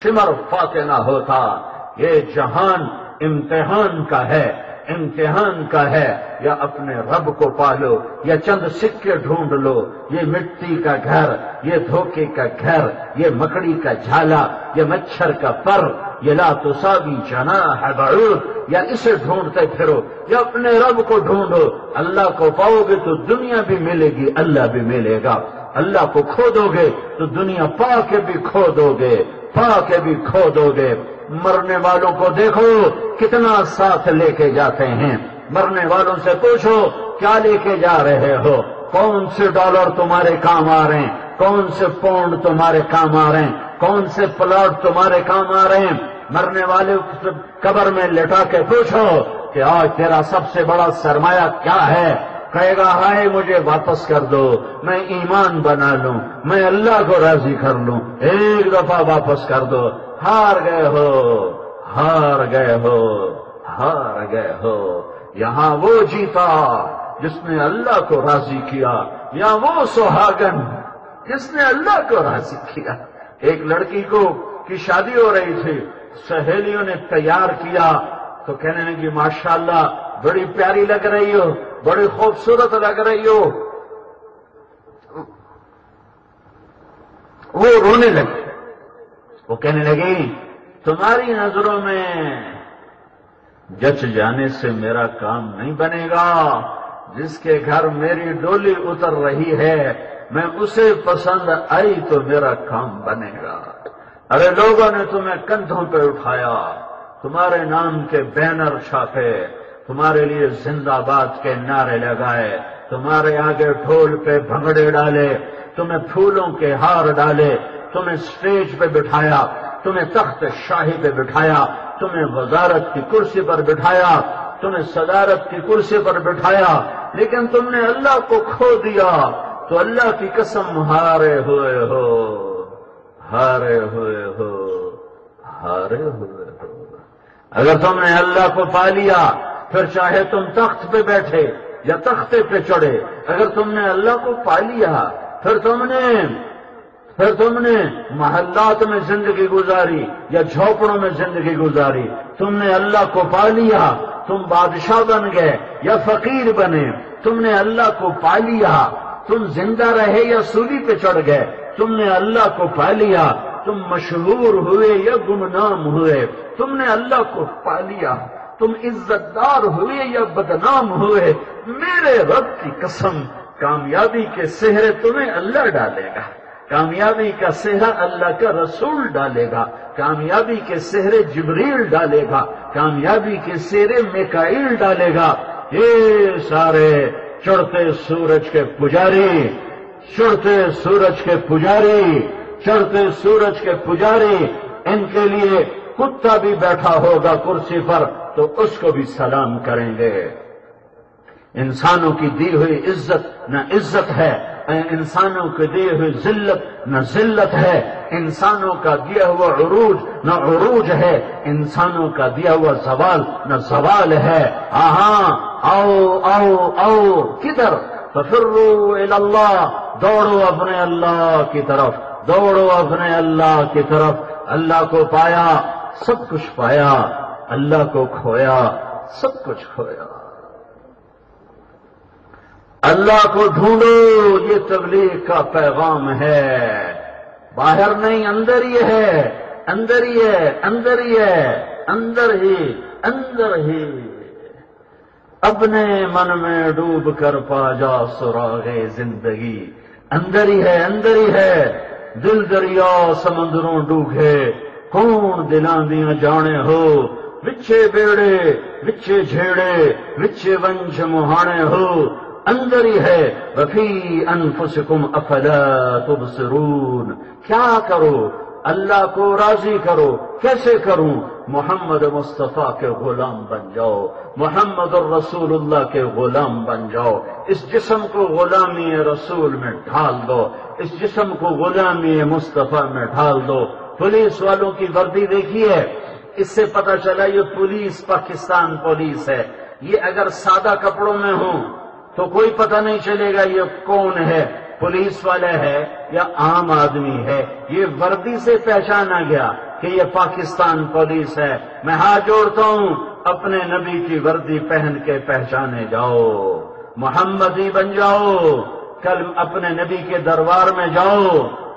سمر فاتح نہ ہوتا۔ یہ جہان امتحان کا ہے، امتحان کا ہے، یا اپنے رب کو پالو یا چند سکے ڈھونڈ لو۔ یہ مٹی کا گھر، یہ دھوکے کا گھر، یہ مکڑی کا جھالا، یہ مچھر کا پر، یہ لا تساوی جناح بعوض، یا اسے ڈھونڈتے پھرو یا اپنے رب کو ڈھونڈو۔ اللہ کو پاؤ گے تو دنیا بھی ملے گی، اللہ بھی ملے گا۔ اللہ کو کھو دو گے تو دنیا پا کے بھی کھو دو گے، پا کے بھی کھو دو گے۔ مرنے والوں کو دیکھو کتنا ساتھ لے کے جاتے ہیں، مرنے والوں سے پوچھو کیا لے کے جا رہے ہو، کون سے ڈالر تمہارے کام آ رہے ہیں، کون سے پاؤنڈ تمہارے کام آ رہے ہیں، کون سے پلاٹ تمہارے کام آ رہے ہیں۔ مرنے والے قبر میں لٹا کے پوچھو کہ آج تیرا سب سے بڑا سرمایہ کیا ہے، کہے گا ہائے مجھے واپس کر دو، میں ایمان بنا لوں، میں اللہ کو راضی کر لوں، ایک دفعہ واپس کر دو۔ ہار گئے ہو، ہار گئے ہو، ہار گئے ہو۔ یہاں وہ جیتا جس نے اللہ کو راضی کیا، یا وہ سہاگن جس نے اللہ کو راضی کیا۔ ایک لڑکی کی شادی ہو رہی تھی، سہیلیوں نے تیار کیا تو کہنے لگی ماشاءاللہ بڑی پیاری لگ رہی ہو، بڑی خوبصورت لگ رہی ہو۔ وہ رونے لگی، وہ کہنے لگی تمہاری نظروں میں جچ جانے سے میرا کام نہیں بنے گا، جس کے گھر میری ڈولی اتر رہی ہے میں اسے پسند آئی تو میرا کام بنے گا۔ ارے لوگوں نے تمہیں کندھوں پہ اٹھایا، تمہارے نام کے بینر چھاپے، تمہارے لیے زندہ باد کے نعرے لگائے، تمہارے آگے ڈھول پہ بھنگڑے ڈالے، تمہیں پھولوں کے ہار ڈالے، تمہیں سٹیج پہ بٹھایا، تمہیں تخت شاہی پہ بٹھایا، تمہیں وزارت کی کرسی پر بٹھایا، تمہیں صدارت کی کرسی پر بٹھایا، لیکن تم نے اللہ کو کھو دیا تو اللہ کی قسم ہارے ہوئے ہو، ہارے ہوئے ہو، ہارے ہوئے ہو۔ اگر تم نے اللہ کو پا لیا پھر چاہے تم تخت پہ بیٹھے یا تختے پہ چڑھے، اگر تم نے اللہ کو پا لیا پھر تم نے محلات میں زندگی گزاری یا جھوپڑوں میں زندگی گزاری، تم نے اللہ کو پا لیا، تم بادشاہ بن گئے یا فقیر بنے، تم نے اللہ کو پا لیا، تم زندہ رہے یا سولی پہ چڑھ گئے، تم نے اللہ کو پا لیا، تم مشہور ہوئے یا گمنام ہوئے، تم نے اللہ کو پا لیا، تم عزت دار ہوئے یا بدنام ہوئے، میرے رب کی قسم کامیابی کے سہرے تمہیں اللہ ڈالے گا، کامیابی کا سہرا اللہ کا رسول ڈالے گا، کامیابی کے سہرے جبریل ڈالے گا، کامیابی کے سہرے میکائیل ڈالے گا۔ یہ سارے چڑھتے سورج کے پجاری، چڑھتے سورج کے پجاری، چڑھتے سورج کے پجاری، ان کے لیے کتا بھی بیٹھا ہوگا کرسی پر تو اس کو بھی سلام کریں گے۔ انسانوں کی دی ہوئی عزت نہ عزت ہے، انسانوں کے دیے ہوئے ذلت نہ ذلت ہے، انسانوں کا دیا ہوا عروج نہ عروج ہے، انسانوں کا دیا ہوا زوال نہ زوال ہے۔ ہاں آؤ آؤ آؤ، کدھر؟ ففروا الی اللہ، دوڑو اپنے اللہ کی طرف، دوڑو اپنے اللہ کی طرف۔ اللہ کو پایا سب کچھ پایا، اللہ کو کھویا سب کچھ کھویا۔ اللہ کو ڈھونڈو، یہ تبلیغ کا پیغام ہے، باہر نہیں اندر ہی ہے، اندر ہی ہے، اندر ہی ہے، اندر ہی، اندر ہی۔ اپنے من میں ڈوب کر پا جا سراغ زندگی، اندر ہی ہے، اندر ہی ہے۔ دل دریا سمندروں ڈوبے، کون دلاں دیاں جانے ہو، وچے بیڑے وچے جھیڑے وچے ونج مہانے ہو، اندر ہی ہے۔ وفی انفسکم افلا تبصرون، کیا کرو؟ اللہ کو راضی کرو۔ کیسے کروں؟ محمد مصطفیٰ کے غلام بن جاؤ، محمد الرسول اللہ کے غلام بن جاؤ۔ اس جسم کو غلامی رسول میں ڈھال دو، اس جسم کو غلامی مصطفیٰ میں ڈھال دو۔ پولیس والوں کی وردی دیکھیے، اس سے پتہ چلا یہ پولیس پاکستان پولیس ہے۔ یہ اگر سادہ کپڑوں میں ہوں تو کوئی پتہ نہیں چلے گا یہ کون ہے، پولیس والا ہے یا عام آدمی ہے، یہ وردی سے پہچانا گیا۔ کہ یہ پاکستان پولیس ہے، میں ہاتھ جوڑتا ہوں، اپنے نبی کی وردی پہن کے پہچانے جاؤ، محمدی بن جاؤ، کل اپنے نبی کے دربار میں جاؤ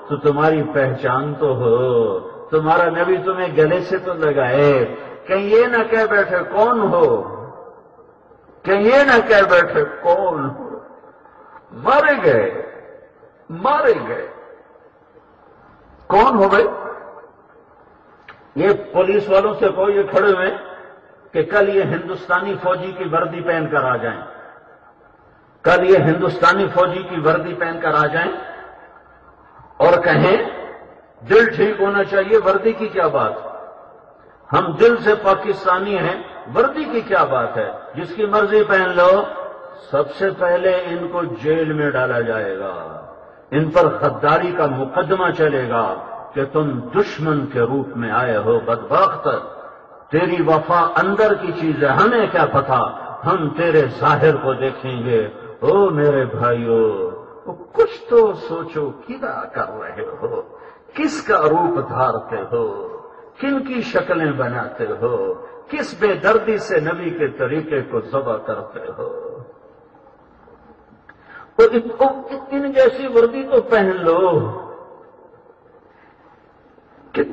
تو تمہاری پہچان تو ہو، تمہارا نبی تمہیں گلے سے تو لگائے، کہیں یہ نہ کہہ بیٹھے کون ہو، کہیں یہ نہ کہہ بیٹھے کون ہو، مارے گئے مارے گئے، کون ہو بھائی؟ یہ پولیس والوں سے کوئی یہ کھڑے ہوئے کہ کل یہ ہندوستانی فوجی کی وردی پہن کر آ جائیں، کل یہ ہندوستانی فوجی کی وردی پہن کر آ جائیں اور کہیں دل ٹھیک ہونا چاہیے، وردی کی کیا بات، ہم دل سے پاکستانی ہیں، وردی کی کیا بات ہے، جس کی مرضی پہن لو، سب سے پہلے ان کو جیل میں ڈالا جائے گا، ان پر غداری کا مقدمہ چلے گا کہ تم دشمن کے روپ میں آئے ہو، بدبخت، تیری وفا اندر کی چیز ہے، ہمیں کیا پتا، ہم تیرے ظاہر کو دیکھیں گے، او میرے بھائیو، کچھ تو سوچو، کیا کر رہے ہو، کس کا روپ دھارتے ہو، کن کی شکلیں بناتے ہو، کس بے دردی سے نبی کے طریقے کو ذبح کرتے ہو، ان جیسی وردی تو پہن لو کہ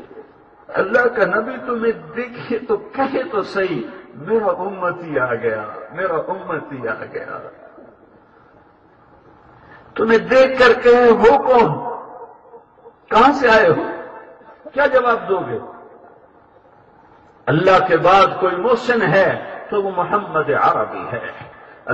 اللہ کا نبی تمہیں دیکھے تو کہے تو صحیح، میرا امتی آ گیا، میرا امتی آ گیا، تمہیں دیکھ کر کہے ہو کون، کہاں سے آئے ہو، کیا جواب دو گے؟ اللہ کے بعد کوئی محسن ہے تو وہ محمد عربی ہے،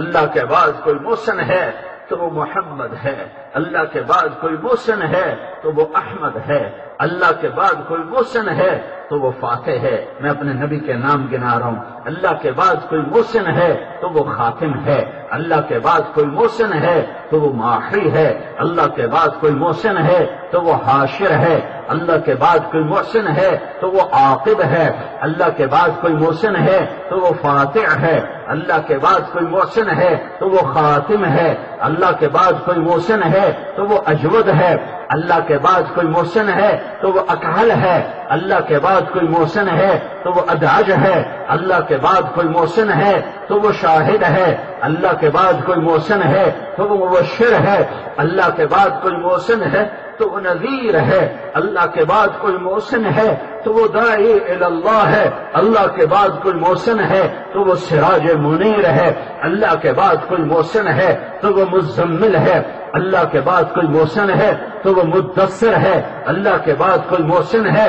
اللہ کے بعد کوئی محسن ہے تو وہ محمد ہے، اللہ کے بعد کوئی محسن ہے تو وہ احمد ہے، اللہ کے بعد کوئی محسن ہے تو وہ فاتح ہے، میں اپنے نبی کے نام گنا رہا ہوں، اللہ کے بعد کوئی محسن ہے تو وہ خاتم ہے، اللہ کے بعد کوئی محسن ہے تو وہ ماحی ہے، اللہ کے بعد کوئی محسن ہے تو وہ حاشر ہے، اللہ کے بعد کوئی محسن ہے تو وہ عاقب ہے، اللہ کے بعد کوئی محسن ہے تو وہ فاتح ہے، اللہ کے بعد کوئی محسن ہے تو وہ خاتم ہے، اللہ کے بعد کوئی محسن ہے تو وہ اجود ہے، اللہ کے بعد کوئی محسن ہے تو وہ اکحل ہے، اللہ کے بعد کوئی محسن ہے تو وہ ادعج ہے، اللہ کے بعد کوئی محسن ہے تو وہ شاہد ہے، اللہ کے بعد کوئی محسن ہے تو وہ مبشر ہے، اللہ کے بعد کوئی محسن ہے تو وہ نذیر ہے، اللہ کے بعد کوئی محسن ہے تو وہ داعی الی اللہ ہے، اللہ کے بعد کوئی محسن ہے تو وہ سراج منیر ہے، اللہ کے بعد کوئی محسن ہے تو وہ مزمل ہے، اللہ کے بعد کوئی محسن ہے تو وہ مدثر ہے، اللہ کے بعد کوئی محسن ہے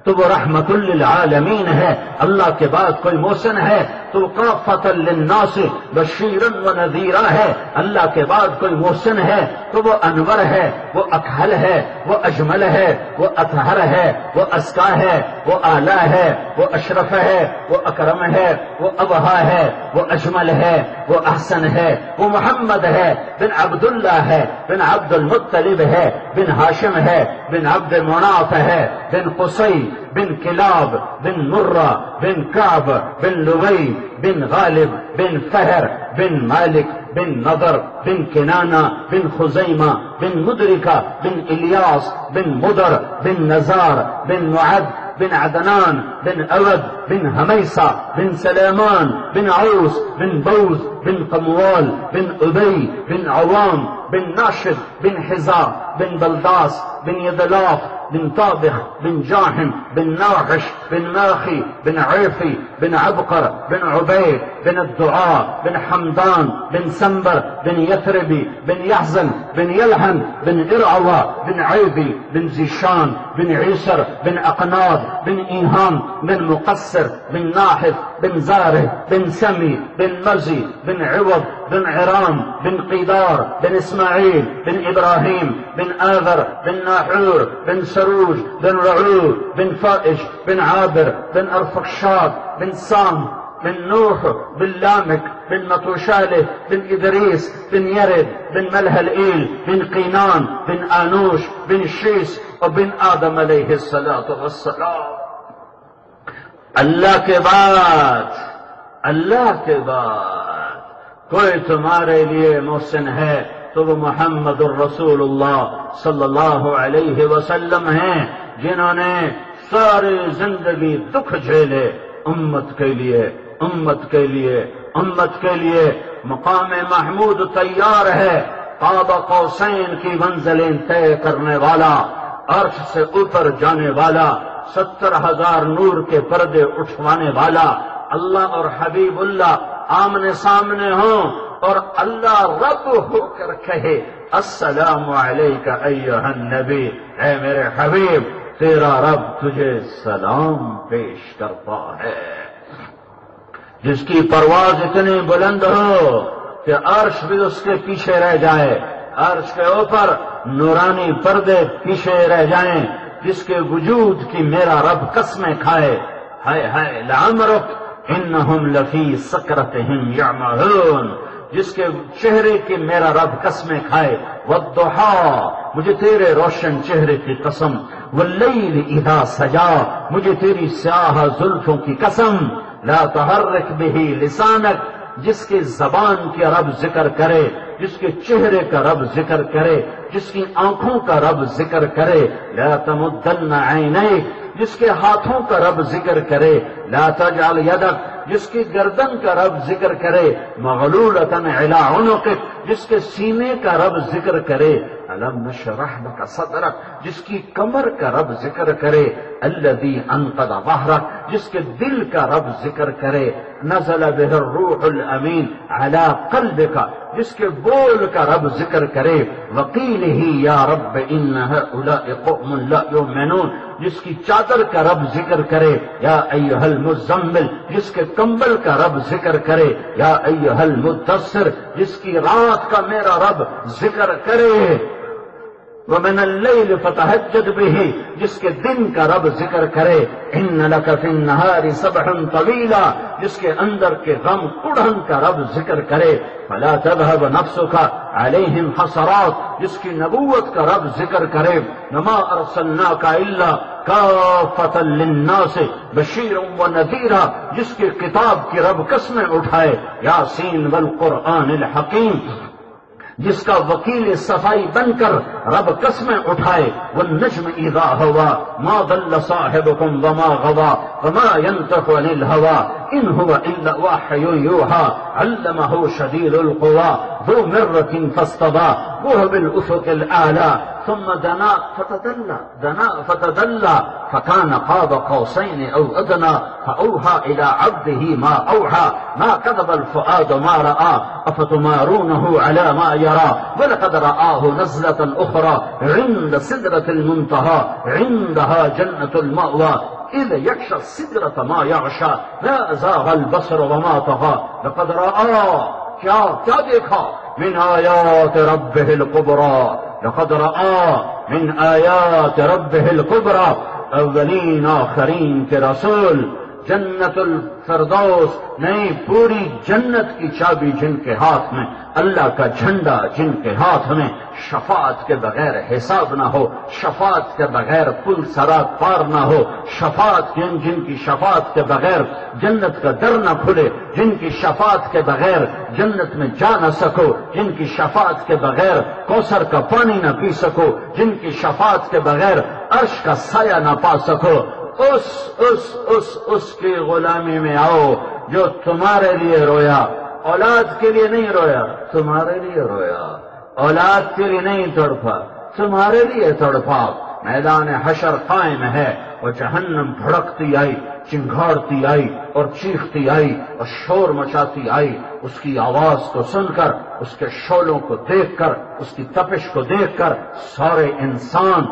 تو وہ رحمت للعالمین ہے، اللہ کے بعد کوئی محسن ہے تو کافۃ للناس بشیرا ونذیرا ہے، اللہ کے بعد کوئی محسن ہے تو وہ انور ہے، وہ اکحل ہے، وہ اجمل ہے، وہ اطہر ہے، وہ ازکی ہے، وہ اعلی ہے، وہ اشرف ہے، وہ اکرم ہے، وہ ابہا ہے، وہ اجمل ہے، وہ احسن ہے، وہ محمد ہے، بن عبداللہ ہے، بن عبد المطلب ہے، بن ہاشم ہے، بن عبد مناف ہے، بن قصی، بن کلاب، بن مرہ، بن کعب، بن لبی، بن غالب، بن فہر، بن مالک، بن نضر، بن کنانہ، بن خزیمہ، بن مدرکہ، بن الیاس، بن مدر، بن نزار، بن معد، بن عدنان، بن اود، بن حمیسہ، بن سلیمان، بن عوس، بن بوز، بن قموال، بن ابی، بن عوام، بن ناشد، بن حزا، بن بلداس، بن یدلاف، بن طابخ، بن جاحم، بن ناحش، بن ماخي، بن عيفي، بن عبقر، بن عبيد، بن الدعاء، بن حمدان، بن سنبر، بن يثربي، بن يحزن، بن يلحن، بن إرعوى، بن عيبي، بن زيشان، بن عيسر، بن أقناض، بن إيهام، بن مقصر، بن ناحف، بن زاره، بن سمي، بن مزي، بن عوض، بن عرام، بن قيدار، بن إسماعيل، بن إبراهيم، بن آذر، بن ناحور، بن سروج، بن رعود، بن فائش، بن عابر، بن أرفخشاد، بن سام، بن نوح، بن لامك، بن متوشالة، بن إدريس، بن يرد، بن ملهلئيل، بن قينان، بن آنوش، بن شيس، وبن آدم عليه الصلاة والسلام. اللہ کے بعد کوئی تمہارے لیے محسن ہے تو وہ محمد الرسول اللہ صلی اللہ علیہ وسلم ہیں، جنہوں نے ساری زندگی دکھ جھیلے، امت کے لیے، امت کے لیے، امت کے لیے مقام محمود تیار ہے، قاب قوسین کی منزلیں طے کرنے والا، عرش سے اوپر جانے والا، 70,000 نور کے پردے اٹھوانے والا، اللہ اور حبیب اللہ آمنے سامنے ہوں اور اللہ رب ہو کر کہے السلام علیک ایھا النبی، اے میرے حبیب تیرا رب تجھے سلام پیش کرتا ہے۔ جس کی پرواز اتنی بلند ہو کہ عرش بھی اس کے پیچھے رہ جائے، عرش کے اوپر نورانی پردے پیچھے رہ جائیں، جس کے وجود کی میرا رب قسمیں کھائے، ہائے ہائے لعمرک انہم لفی سکرتہم یعمہون، جس کے چہرے کی میرا رب قسمیں کھائے، والضحی مجھے تیرے روشن چہرے کی قسم، واللیل اذا سجا مجھے تیری سیاہ زلفوں کی قسم، لا تحرک بہ لسانک جس کی زبان کی رب ذکر کرے، جس کے چہرے کا رب ذکر کرے، جس کی آنکھوں کا رب ذکر کرے، لا تمدن عینیک جس کے ہاتھوں کا رب ذکر کرے، لا تجعل یدک جس کی گردن کا رب ذکر کرے، مغلولۃ الی عنقک جس کے سینے کا رب ذکر کرے، الم نشرح لک صدرک جس کی کمر کا رب ذکر کرے، الذی انقض ظہرک جس کے دل کا رب ذکر کرے، نزل بہ الروح الامین علی قلبک جس کے بول کا رب ذکر کرے، وقیلہ یا رب ان ہؤلاء قوم لا یؤمنون جس کی چادر کا رب ذکر کرے، یا ایھا المزمل جس کے کمبل کا رب ذکر کرے، یا ایھا المدثر جس کی رات کا میرا رب ذکر کرے، ومن اللیل فتہجد بہ جس کے دن کا رب ذکر کرے، ان لک فی النہار سبحا طویلا جس کے اندر کے غم کڑھن کا رب ذکر کرے، فلا تذهب نفسک علیہم حسرات جس کی نبوت کا رب ذکر کرے، وما ارسلناک الا کافۃ للناس بشیرا ونذیرا جس کی کتاب کی رب قسمیں اٹھائے، یاسین والقرآن الحکیم جس کا وکیل صفائی بن کر رب قسمیں اٹھائے، والنجم اذا ہوا ما ضل صاحبکم وما غوا وما ينطق عن الهوى ان هو الا وحی یوحى علمہ شدید القوى ذو مرة فاستوى وهو بالافق الاعلى ثم دنا فتدلى فكان قاب قوسين او ادنى فاوحى الى عبده ما اوحى ما كذب الفؤاد ما راى افتمارونه على ما يرى ولقد رآه نزلة اخرى عند سدرة المنتهى عندها جنة المأوى اذ يغشى السدرة ما يغشى ما زاغ البصر وما طغى لقد رآه کیا دیکھا من آیات ربہ الکبریٰ، لقد رآ من آیات ربہ الکبریٰ اولین آخرین کے رسول، جنت الفردوس نہیں پوری جنت کی چابی جن کے ہاتھ میں، اللہ کا جھنڈا جن کے ہاتھ میں، شفاعت کے بغیر حساب نہ ہو، شفاعت کے بغیر پل صراط پار نہ ہو، شفاعت جن کی شفاعت کے بغیر جنت کا در نہ کھلے، جن کی شفاعت کے بغیر جنت میں جا نہ سکو، جن کی شفاعت کے بغیر کوثر کا پانی نہ پی سکو، جن کی شفاعت کے بغیر عرش کا سایہ نہ پا سکو، اس کی غلامی میں آؤ جو تمہارے لیے رویا، اولاد کے لیے نہیں رویا، تمہارے لیے رویا، اولاد کے لیے نہیں تڑپا، تمہارے لیے تڑپا، میدان حشر قائم ہے اور جہنم بھڑکتی آئی، چنگھاڑتی آئی اور چیختی آئی اور شور مچاتی آئی، اس کی آواز کو سن کر، اس کے شعلوں کو دیکھ کر، اس کی تپش کو دیکھ کر سارے انسان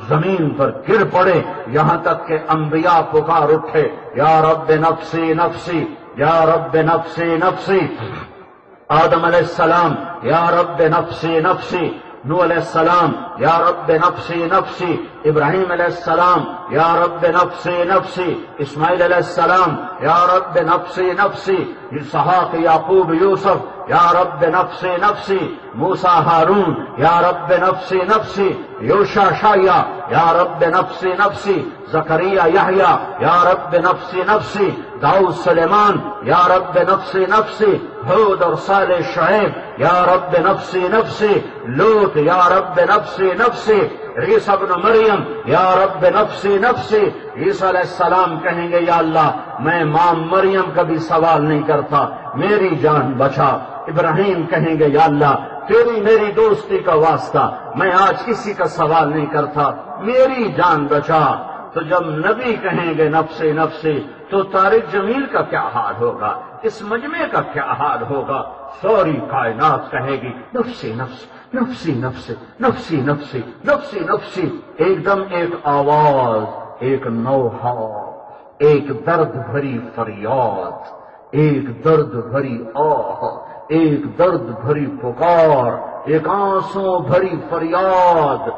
زمین پر گر پڑے، یہاں تک کہ انبیاء پکار اٹھے، یا رب نفسی نفسی، یا رب نفسی نفسی، آدم علیہ السلام یا رب نفسی نفسی، نوح علیہ السلام یا رب نفسی نفسی، ابراہیم علیہ السلام یا رب نفسی نفسی، اسماعیل علیہ السلام یا رب نفسی نفسی، اسحاق یعقوب یوسف یا رب نفسی نفسی، موسیٰ ہارون یا رب نفسی نفسی، یوشع شعیہ یا رب نفسی نفسی، زکریا یحییٰ یا رب نفسی نفسی، داؤد سلیمان یا رب نفسی نفسی، ہود اور صالح شعیب یا رب نفسی نفسی، لوط یا رب نفسی نفسی، عیسیٰ ابن مریم یا رب نفسی نفسی۔ عیسیٰ علیہ السلام کہیں گے یا اللہ میں ماں مریم کا بھی سوال نہیں کرتا، میری جان بچا۔ ابراہیم کہیں گے یا اللہ تیری میری دوستی کا واسطہ میں آج کسی کا سوال نہیں کرتا، میری جان بچا۔ تو جب نبی کہیں گے نفسی نفسی تو طارق جمیل کا کیا حال ہوگا، اس مجمع کا کیا حال ہوگا؟ ساری کائنات کہے گی نفسی نفسی نفسی نفسی نفسی نفسی نفسی نفسی۔ ایک دم ایک آواز، ایک نوحہ، ایک درد بھری فریاد، ایک درد بھری آہ، ایک درد بھری پکار، ایک آنسوں بھری فریاد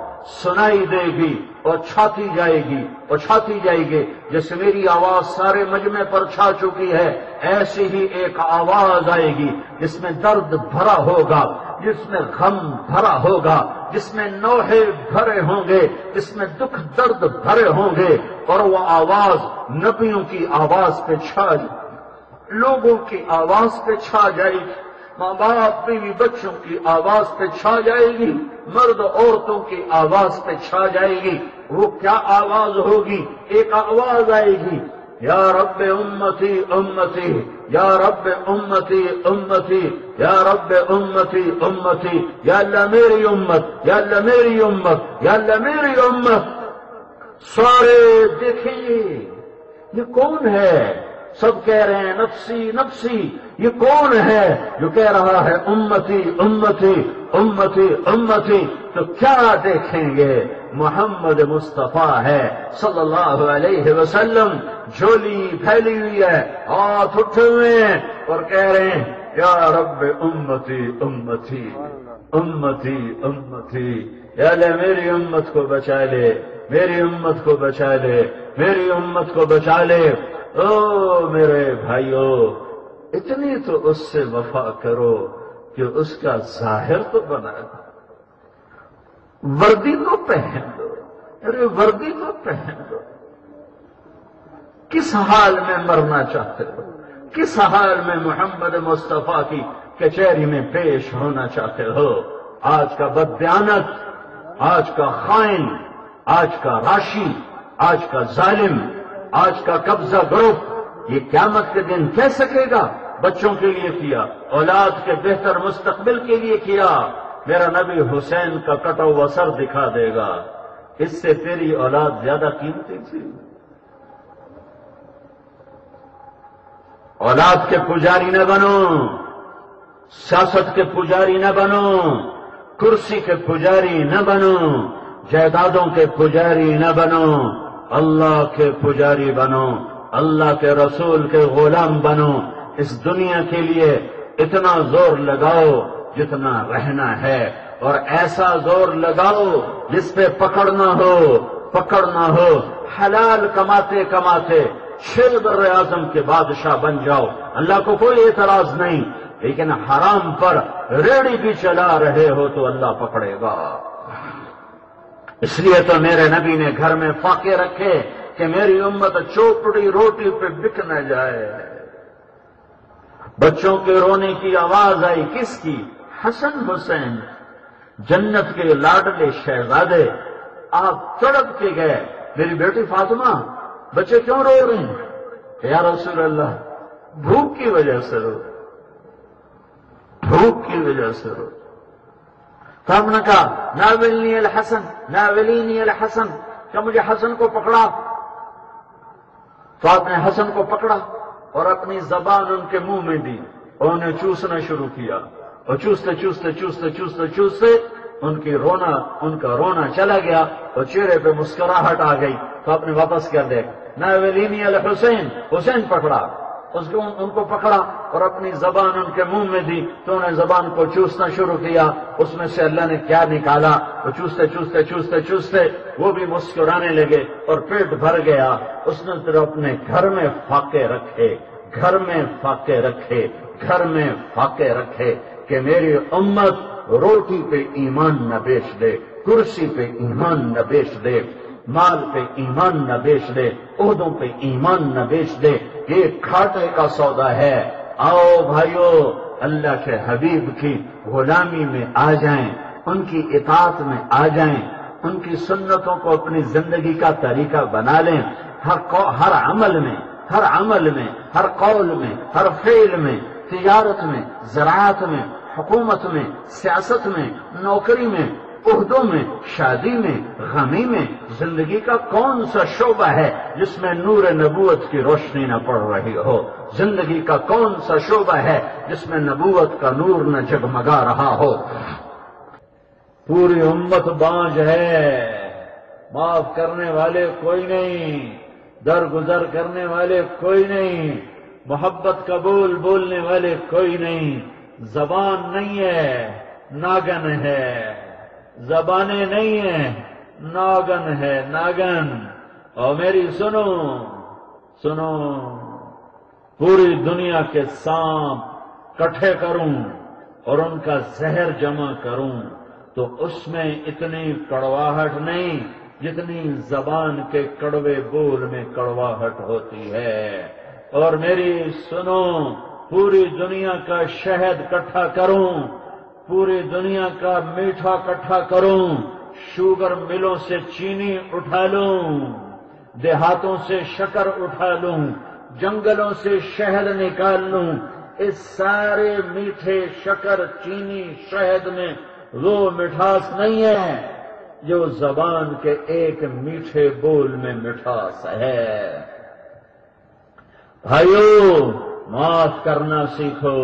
سنائی دے گی اور چھاتی جائے گی اور چھاتی جائے گی۔ جیسے میری آواز سارے مجمع پر چھا چکی ہے، ایسی ہی ایک آواز آئے گی جس میں درد بھرا ہوگا، جس میں غم بھرا ہوگا، جس میں نوحے بھرے ہوں گے، جس میں دکھ درد بھرے ہوں گے، اور وہ آواز نبیوں کی آواز پہ چھا جائے گی، لوگوں کی آواز پہ چھا جائے گی، ماں باپ بیوی بچوں کی آواز پہ چھا جائے گی، مرد عورتوں کی آواز پہ چھا جائے گی۔ وہ کیا آواز ہوگی؟ ایک آواز آئے گی، یا رب امتی امتی، یا رب امتی امتی، یا رب امتی امتی، یا اللہ میری امت، یا اللہ میری امت، یا اللہ میری امت۔ سارے دیکھیں گے یہ کون ہے؟ سب کہہ رہے ہیں نفسی نفسی، یہ کون ہے جو کہہ رہا ہے امتی امتی امتی امتی؟ تو کیا دیکھیں گے؟ محمد مصطفیٰ ہے صلی اللہ علیہ وسلم، جھولی پھیلی ہوئی ہے، ہاتھ اٹھے ہوئے ہیں اور کہہ رہے ہیں یا رب امتی امتی امتی امتی، یا اللہ میری امت کو بچا لے، میری امت کو بچا لے، میری امت کو بچا لے۔ او میرے بھائیو، اتنی تو اس سے وفا کرو کہ اس کا ظاہر تو بنا دو، وردی تو پہن دو، ارے وردی تو پہن دو۔ کس حال میں مرنا چاہتے ہو؟ کس حال میں محمد مصطفیٰ کی کچہری میں پیش ہونا چاہتے ہو؟ آج کا بددیانت، آج کا خائن، آج کا راشی، آج کا ظالم، آج کا قبضہ گروپ یہ قیامت کے دن کہہ سکے گا بچوں کے لیے کیا، اولاد کے بہتر مستقبل کے لیے کیا؟ میرا نبی حسین کا کٹا ہوا سر دکھا دے گا، اس سے تیری اولاد زیادہ قیمتی تھی۔ اولاد کے پجاری نہ بنو، سیاست کے پجاری نہ بنو، کرسی کے پجاری نہ بنو، جائیدادوں کے پجاری نہ بنو، اللہ کے پجاری بنو، اللہ کے رسول کے غلام بنو۔ اس دنیا کے لیے اتنا زور لگاؤ جتنا رہنا ہے، اور ایسا زور لگاؤ جس پہ پکڑنا ہو، حلال کماتے کماتے 6 بر اعظم کے بادشاہ بن جاؤ، اللہ کو کوئی اعتراض نہیں، لیکن حرام پر ریڑھی بھی چلا رہے ہو تو اللہ پکڑے گا۔ اس لیے تو میرے نبی نے گھر میں فاقے رکھے کہ میری امت چوپڑی روٹی پہ بک نہ جائے۔ بچوں کے رونے کی آواز آئی، کس کی؟ حسن حسین، جنت کے لاڈلے شہزادے۔ آپ تڑپ کے گئے، میری بیٹی فاطمہ بچے کیوں رو رہے ہیں؟ یا رسول اللہ بھوک کی وجہ سے رو، بھوک کی وجہ سے رو۔ تو ہم نے کہا ناولنی الحسن ناولینی الحسن، کہ مجھے حسن کو پکڑا۔ تو آپ نے حسن کو پکڑا اور اپنی زبان ان کے منہ میں دی اور انہیں چوسنا شروع کیا، اور چوستے چوستے چوستے چوستے چوستے ان کا رونا چلا گیا اور چہرے پہ مسکراہٹ آ گئی۔ تو آپ نے واپس کر دیا ناولینی الحسین، حسین پکڑا، ان کو پکڑا اور اپنی زبان ان کے منہ میں دی تو انہیں زبان کو چوسنا شروع کیا۔ اس میں سے اللہ نے کیا نکالا؟ وہ چوستے چوستے چوستے چوستے وہ بھی مسکرانے لگے اور پیٹ بھر گیا۔ اس نے پھر اپنے گھر میں فاقے رکھے، گھر میں فاقے رکھے، گھر میں فاقے رکھے کہ میری امت روٹی پہ ایمان نہ بیچ دے، کرسی پہ ایمان نہ بیچ دے، مال پہ ایمان نہ بیچ دے، عہدوں پہ ایمان نہ بیچ دے، یہ کھاٹے کا سودا ہے۔ آؤ بھائیو، اللہ کے حبیب کی غلامی میں آ جائیں، ان کی اطاعت میں آ جائیں، ان کی سنتوں کو اپنی زندگی کا طریقہ بنا لیں۔ ہر عمل میں، ہر قول میں، ہر فعل میں، تجارت میں، زراعت میں، حکومت میں، سیاست میں، نوکری میں، عہدوں میں، شادی میں، غمی میں، زندگی کا کون سا شعبہ ہے جس میں نور نبوت کی روشنی نہ پڑ رہی ہو؟ زندگی کا کون سا شعبہ ہے جس میں نبوت کا نور نہ جگمگا رہا ہو؟ پوری امت بانج ہے، معاف کرنے والے کوئی نہیں، درگزر کرنے والے کوئی نہیں، محبت کا بولنے والے کوئی نہیں، زبان نہیں ہے، ناگن ہے، زبانیں نہیں ہیں، ناگن ہے، ناگن۔ اور میری سنو، پوری دنیا کے سانپ کٹھے کروں اور ان کا زہر جمع کروں تو اس میں اتنی کڑواہٹ نہیں جتنی زبان کے کڑوے بول میں کڑواہٹ ہوتی ہے۔ اور میری سنو، پوری دنیا کا شہد کٹھا کروں، پوری دنیا کا میٹھا کٹھا کروں، شوگر ملوں سے چینی اٹھا لوں، دیہاتوں سے شکر اٹھا لوں، جنگلوں سے شہد نکال لوں، اس سارے میٹھے شکر، چینی، شہد میں وہ مٹھاس نہیں ہے جو زبان کے ایک میٹھے بول میں مٹھاس ہے۔ بھائیو، معاف کرنا سیکھو،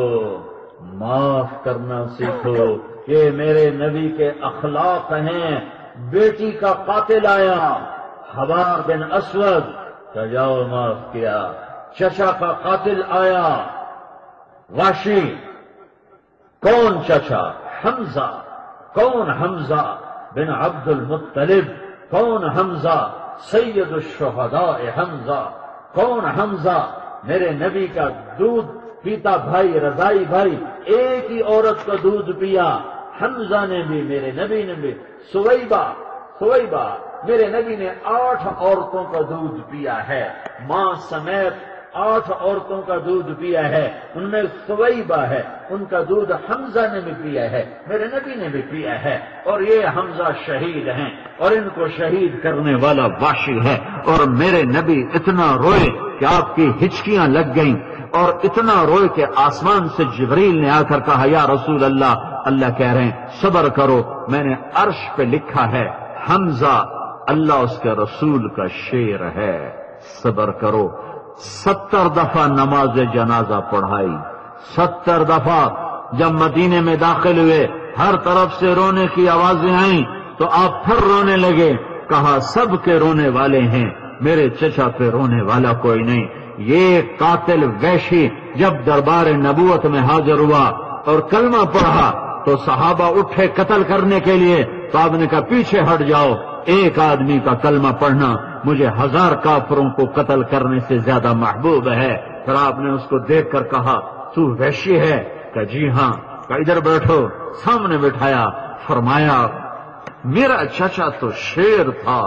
معاف کرنا سیکھو، یہ میرے نبی کے اخلاق ہیں۔ بیٹی کا قاتل آیا، حبار بن اسود، کہ جاؤ معاف کیا۔ چچا کا قاتل آیا، وحشی، کون چچا؟ حمزہ۔ کون حمزہ بن عبد المطلب؟ کون حمزہ؟ سید الشہداء حمزہ۔ کون حمزہ؟ میرے نبی کا دودھ پیتا بھائی، رضائی بھائی، ایک ہی عورت کا دودھ پیا، حمزہ نے بھی، میرے نبی نے بھی۔ سویبہ، میرے نبی نے 8 عورتوں کا دودھ پیا ہے، ماں سمیت 8 عورتوں کا دودھ پیا ہے، ان میں سویبہ ہے، ان کا دودھ حمزہ نے بھی پیا ہے، میرے نبی نے بھی پیا ہے۔ اور یہ حمزہ شہید ہیں اور ان کو شہید کرنے والا وحشی ہے۔ اور میرے نبی اتنا روئے کہ آپ کی ہچکیاں لگ گئیں، اور اتنا روئے کہ آسمان سے جبریل نے آ کر کہا، یا رسول اللہ، اللہ کہہ رہے ہیں صبر کرو، میں نے عرش پہ لکھا ہے حمزہ اللہ اس کے رسول کا شیر ہے، صبر کرو۔ 70 دفعہ نماز جنازہ پڑھائی، 70 دفعہ۔ جب مدینے میں داخل ہوئے، ہر طرف سے رونے کی آوازیں آئیں تو آپ پھر رونے لگے، کہا سب کے رونے والے ہیں، میرے چچا پہ رونے والا کوئی نہیں۔ یہ قاتل وحشی جب دربار نبوت میں حاضر ہوا اور کلمہ پڑھا تو صحابہ اٹھے قتل کرنے کے لیے، تو آپ نے کہا پیچھے ہٹ جاؤ، ایک آدمی کا کلمہ پڑھنا مجھے 1000 کافروں کو قتل کرنے سے زیادہ محبوب ہے۔ پھر آپ نے اس کو دیکھ کر کہا تو وحشی ہے؟ کہ جی ہاں۔ کہ ادھر بیٹھو، سامنے بٹھایا، فرمایا میرا چچا تو شیر تھا،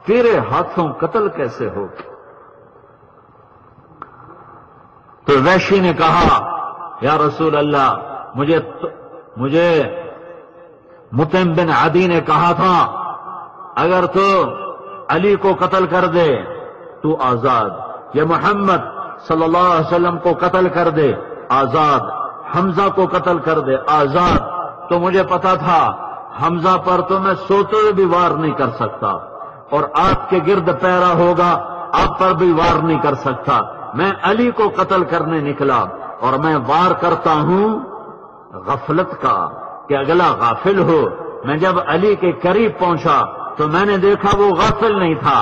تیرے ہاتھوں قتل کیسے ہو؟ تو وحشی نے کہا یا رسول اللہ، مجھے مطعم بن عدی نے کہا تھا اگر تو علی کو قتل کر دے تو آزاد، یا محمد صلی اللہ علیہ وسلم کو قتل کر دے آزاد، حمزہ کو قتل کر دے آزاد۔ تو مجھے پتا تھا حمزہ پر تو میں سوتے ہوئے بھی وار نہیں کر سکتا، اور آپ کے گرد پیرا ہوگا، آپ پر بھی وار نہیں کر سکتا۔ میں علی کو قتل کرنے نکلا، اور میں وار کرتا ہوں غفلت کا کہ اگلا غافل ہو۔ میں جب علی کے قریب پہنچا تو میں نے دیکھا وہ غافل نہیں تھا،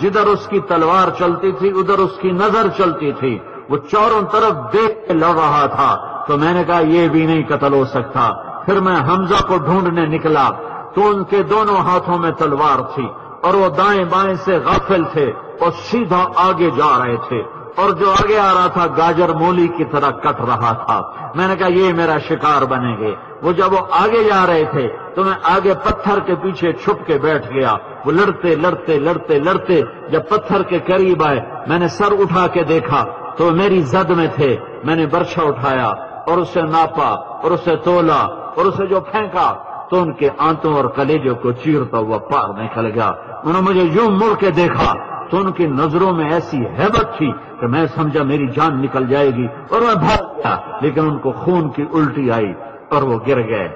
جدھر اس کی تلوار چلتی تھی ادھر اس کی نظر چلتی تھی، وہ چاروں طرف دیکھ کے لڑ رہا تھا۔ تو میں نے کہا یہ بھی نہیں قتل ہو سکتا۔ پھر میں حمزہ کو ڈھونڈنے نکلا تو ان کے دونوں ہاتھوں میں تلوار تھی، اور وہ دائیں بائیں سے غافل تھے اور سیدھا آگے جا رہے تھے، اور جو آگے آ رہا تھا گاجر مولی کی طرح کٹ رہا تھا. میں نے کہا یہ میرا شکار بنے گے. وہ جب وہ آگے جا رہے تھے تو میں آگے پتھر کے پیچھے چھپ کے بیٹھ گیا. وہ لڑتے لڑتے لڑتے لڑتے جب پتھر کے قریب آئے میں نے سر اٹھا کے دیکھا تو میری زد میں تھے. میں نے برچھا اٹھایا اور اسے ناپا اور اسے تولا اور اسے جو پھینکا تو ان کے آنتوں اور کلیجوں کو چیرتا ہوا پار نکل گیا. انہوں نے مجھے یوں مڑ کے دیکھا تو ان کی نظروں میں ایسی ہیبت تھی کہ میں سمجھا میری جان نکل جائے گی اور میں بھاگ گیا. لیکن ان کو خون کی الٹی آئی اور وہ گر گئے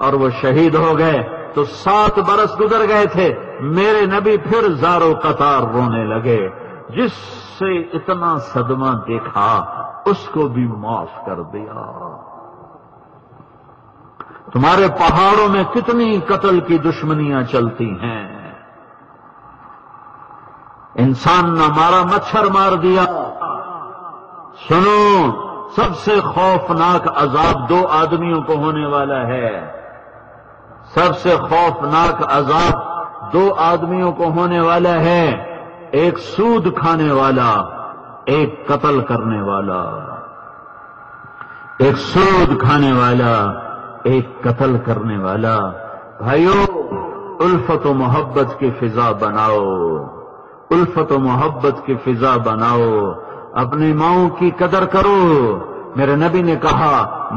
اور وہ شہید ہو گئے. تو 7 برس گزر گئے تھے. میرے نبی پھر زارو قطار رونے لگے. جس سے اتنا صدمہ دیکھا اس کو بھی معاف کر دیا. تمہارے پہاڑوں میں کتنی قتل کی دشمنیاں چلتی ہیں. انسان نہ مارا مچھر مار دیا. سنو سب سے خوفناک عذاب 2 آدمیوں کو ہونے والا ہے. سب سے خوفناک عذاب 2 آدمیوں کو ہونے والا ہے. ایک سود کھانے والا, ایک قتل کرنے والا. ایک سود کھانے والا, ایک قتل کرنے والا. بھائیو الفت و محبت کی فضا بناؤ. الفت و محبت کی فضا بناؤ. اپنی ماؤں کی قدر کرو. میرے نبی نے کہا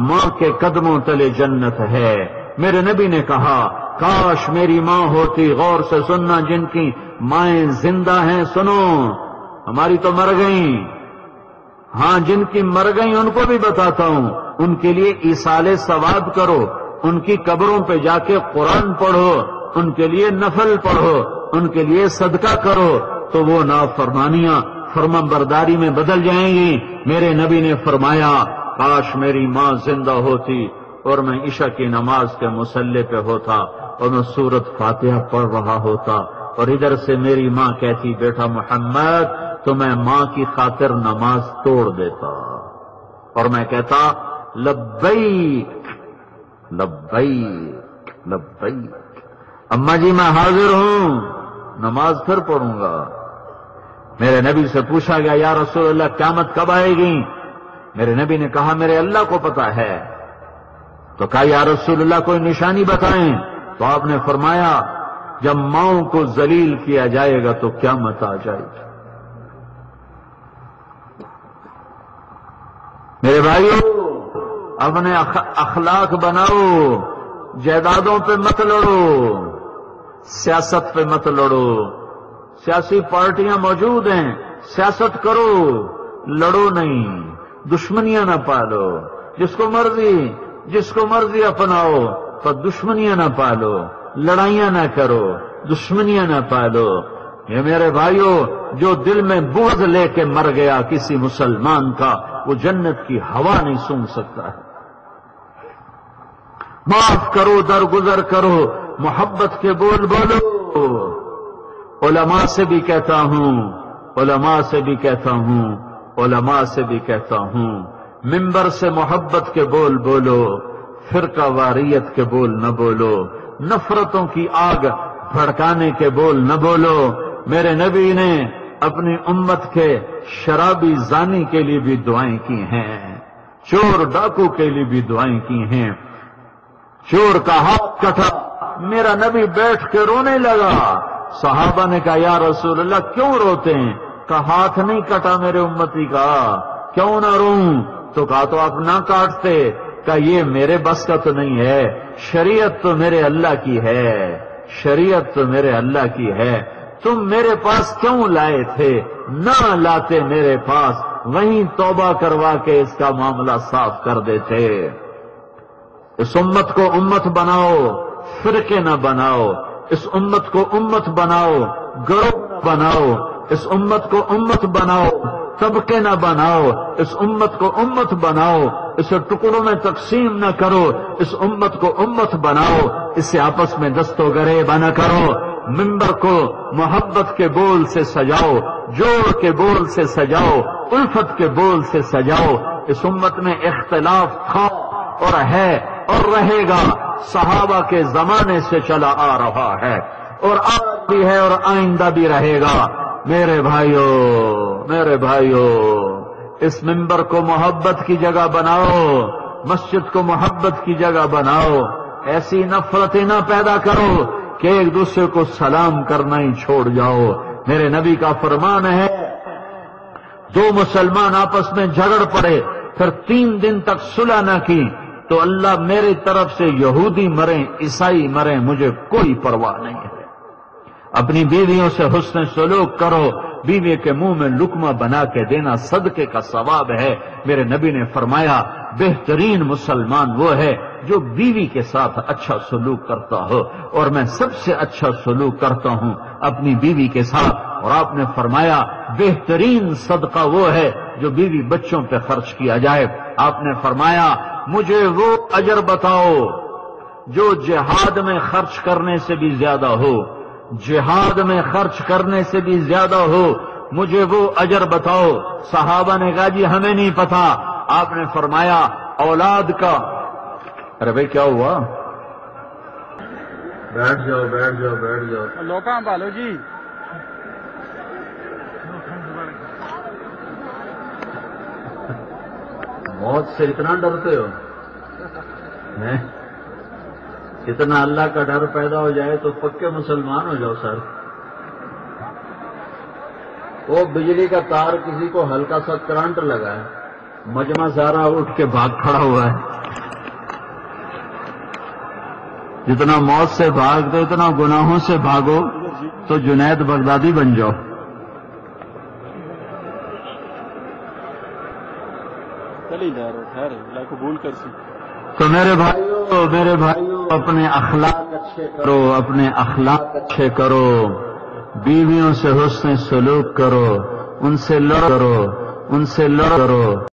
ماں کے قدموں تلے جنت ہے. میرے نبی نے کہا کاش میری ماں ہوتی. غور سے سننا, جن کی مائیں زندہ ہیں سنو, ہماری تو مر گئیں. ہاں جن کی مر گئیں ان کو بھی بتاتا ہوں. ان کے لیے ایصال ثواب کرو. ان کی قبروں پہ جا کے قرآن پڑھو. ان کے لیے نفل پڑھو. ان کے لیے صدقہ کرو تو وہ نافرمانیاں فرمانبرداری میں بدل جائیں گی. میرے نبی نے فرمایا کاش میری ماں زندہ ہوتی اور میں عشاء کی نماز کے مصلی پہ ہوتا اور میں سورۃ فاتحہ پڑھ رہا ہوتا اور ادھر سے میری ماں کہتی بیٹا محمد, تو میں ماں کی خاطر نماز توڑ دیتا اور میں کہتا لبیک لبیک لبیک. اماں جی میں حاضر ہوں, نماز پھر پڑھوں گا. میرے نبی سے پوچھا گیا یا رسول اللہ قیامت کب آئے گی؟ میرے نبی نے کہا میرے اللہ کو پتا ہے. تو کہا یا رسول اللہ کوئی نشانی بتائیں. تو آپ نے فرمایا جب ماؤں کو ذلیل کیا جائے گا تو قیامت آ جائے گی. میرے بھائیو اپنے اخلاق بناؤ. جائیدادوں پہ مت لڑو, سیاست پہ مت لڑو. سیاسی پارٹیاں موجود ہیں, سیاست کرو, لڑو نہیں. دشمنیاں نہ پالو. جس کو مرضی اپناؤ, پر دشمنیاں نہ پالو. لڑائیاں نہ کرو, دشمنیاں نہ پالو. یہ میرے بھائیو جو دل میں بغض لے کے مر گیا کسی مسلمان کا, وہ جنت کی ہوا نہیں سونگھ سکتا ہے. معاف کرو, درگزر کرو, محبت کے بول بولو. علماء سے بھی کہتا ہوں, علماء سے بھی کہتا ہوں, علماء سے بھی کہتا ہوں, منبر سے محبت کے بول بولو, فرقہ واریت کے بول نہ بولو, نفرتوں کی آگ بھڑکانے کے بول نہ بولو. میرے نبی نے اپنی امت کے شرابی زانی کے لیے بھی دعائیں کی ہیں, چور ڈاکو کے لیے بھی دعائیں کی ہیں. چور کا ہاتھ کٹا, میرا نبی بیٹھ کے رونے لگا. صحابہ نے کہا یا رسول اللہ کیوں روتے ہیں؟ کہا ہاتھ نہیں کٹا میرے امتی کا, کیوں نہ روں؟ تو کہا تو آپ نہ کاٹتے. کہا یہ میرے بس کا تو نہیں ہے, شریعت تو میرے اللہ کی ہے, شریعت تو میرے اللہ کی ہے. تم میرے پاس کیوں لائے تھے؟ نہ لاتے میرے پاس, وہیں توبہ کروا کے اس کا معاملہ صاف کر دیتے. اس امت کو امت بناؤ, فرقے نہ بناؤ. اس امت کو امت بناؤ, گروہ بناؤ. اس امت کو امت بناؤ, طبقے نہ بناؤ. اس امت کو امت بناؤ, اسے ٹکڑوں میں تقسیم نہ کرو. اس امت کو امت بناؤ, اسے آپس میں دست و گریباں نہ کرو. منبر کو محبت کے بول سے سجاؤ, جوڑ کے بول سے سجاؤ, الفت کے بول سے سجاؤ. اس امت میں اختلاف تھا اور ہے اور رہے گا, صحابہ کے زمانے سے چلا آ رہا ہے اور آج بھی ہے اور آئندہ بھی رہے گا. میرے بھائیو اس منبر کو محبت کی جگہ بناؤ، مسجد کو محبت کی جگہ بناؤ، ایسی نفرتیں نہ پیدا کرو کہ ایک دوسرے کو سلام کرنا ہی چھوڑ جاؤ۔ میرے نبی کا فرمان ہے، دو مسلمان آپس میں جھگڑ پڑے پھر 3 دن تک صلح نہ کی تو اللہ میری طرف سے یہودی مریں عیسائی مریں مجھے کوئی پرواہ نہیں ہے۔ اپنی بیویوں سے حسن سلوک کرو، بیوی کے منہ میں لقمہ بنا کے دینا صدقے کا ثواب ہے۔ میرے نبی نے فرمایا بہترین مسلمان وہ ہے جو بیوی کے ساتھ اچھا سلوک کرتا ہو، اور میں سب سے اچھا سلوک کرتا ہوں اپنی بیوی کے ساتھ۔ اور آپ نے فرمایا بہترین صدقہ وہ ہے جو بیوی بچوں پہ خرچ کیا جائے۔ آپ نے فرمایا مجھے وہ اجر بتاؤ جو جہاد میں خرچ کرنے سے بھی زیادہ ہو، جہاد میں خرچ کرنے سے بھی زیادہ ہو، مجھے وہ اجر بتاؤ۔ صحابہ نے کہا جی ہمیں نہیں پتا۔ آپ نے فرمایا اولاد کا، ارے بھائی کیا ہوا؟ بیٹھ جاؤ لوکاں بھالو جی۔ موت سے اتنا ڈرتے ہو؟ اتنا اللہ کا ڈر پیدا ہو جائے تو پکے مسلمان ہو جاؤ سر۔ وہ بجلی کا تار کسی کو ہلکا سا کرنٹ لگا ہے، مجمع سارا اٹھ کے بھاگ کھڑا ہوا ہے۔ جتنا موت سے بھاگتے اتنا گناہوں سے بھاگو تو جنید بغدادی بن جاؤ۔ چلی جا رہے خیر اللہ قبول کر سی۔ تو میرے بھائیوں اپنے اخلاق اچھے کرو، بیویوں سے حسن سلوک کرو، ان سے لڑ کرو